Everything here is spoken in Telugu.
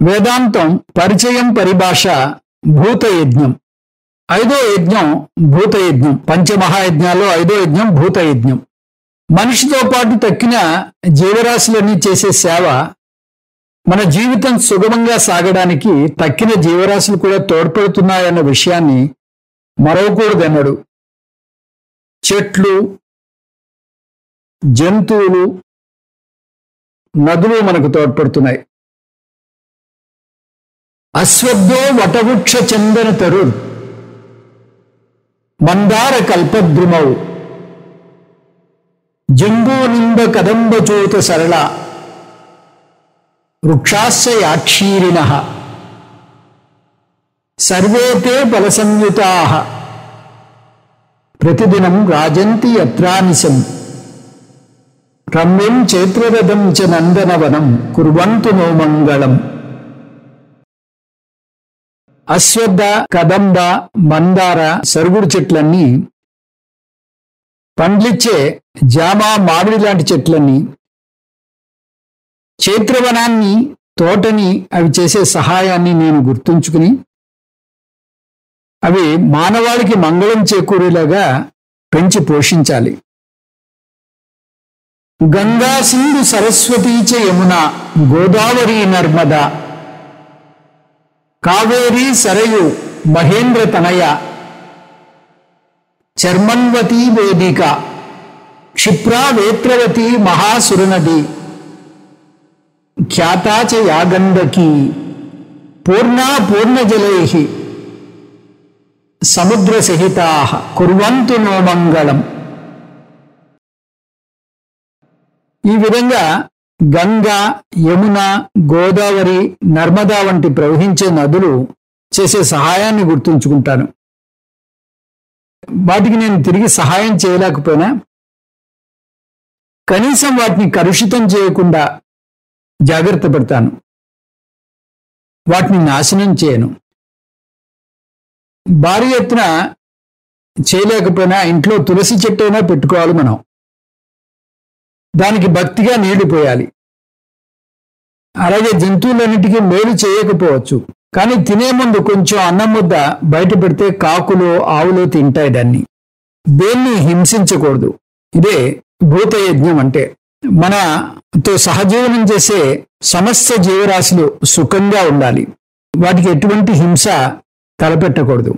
వేదాంతం పరిచయం పరిభాష భూతయజ్ఞం. ఐదో యజ్ఞం భూతయజ్ఞం. పంచమహాయజ్ఞాల్లో ఐదో యజ్ఞం భూతయజ్ఞం. మనిషితో పాటు తక్కిన జీవరాశులన్నీ చేసే సేవ మన జీవితం సుగమంగా సాగడానికి తక్కిన జీవరాశులు కూడా తోడ్పడుతున్నాయన్న విషయాన్ని మరవకూడదన్నాడు. చెట్లు, జంతువులు, నదులు మనకు తోడ్పడుతున్నాయి. అశ్వద్ధో వటవృక్ష చందన తరుర్ మందార కల్పద్రుమౌ జంబూనింబ కదంబచూత సరళ వృక్షాస్య యాక్షీరిణః సర్వే తే ఫలసంయుతాః ప్రతిదినం రాజంతి యత్రానిశం రమ్యం చైత్రరథం చ నందనవనం కుర్వంతు నో మంగళం. అశ్వద్ధ, కదంబ, మందార, సరుగుడు చెట్లన్నీ, పండ్లిచ్చే జామ, మామిడి లాంటి చెట్లన్నీ, చైత్రవనాన్ని, తోటని అవి చేసే సహాయాన్ని నేను గుర్తుంచుకుని అవి మానవాళికి మంగళం చేకూరేలాగా పెంచి పోషించాలి. గంగా, సింధు, సరస్వతీ చ యమున గోదావరి నర్మదా కావేరీ సరయు మహేంద్ర తనయ చర్మన్వతీ వేదిక క్షిప్రా వేత్రవతి మహాసురనది ఖ్యాతా చ యాగంధకీ పూర్ణా పూర్ణజలైః సముద్ర సహితాః కుర్వంతు నో మంగళం. ఈ విధంగా గంగా, యమున, గోదావరి, నర్మదా వంటి ప్రవహించే నదులు చేసే సహాయాన్ని గుర్తుంచుకుంటాను. వాటికి నేను తిరిగి సహాయం చేయలేకపోయినా కనీసం వాటిని కలుషితం చేయకుండా జాగ్రత్త పడతాను. వాటిని నాశనం చేయను. భారీ ఎత్తున చేయలేకపోయినా ఇంట్లో తులసి చెట్టు అయినా పెట్టుకోవాలి. మనం దానికి భక్తిగా నీళ్లు పోయాలి. అలాగే జంతువులన్నిటికీ మేలు చేయకపోవచ్చు, కానీ తినే ముందు కొంచెం అన్నం ముద్ద బయట పెడితే కాకులు, ఆవులు తింటాయి దాన్ని. దేన్ని హింసించకూడదు. ఇదే భూతయజ్ఞం అంటే. మనతో సహజీవనం చేసే సమస్త జీవరాశులు సుఖంగా ఉండాలి. వాటికి ఎటువంటి హింస తలపెట్టకూడదు.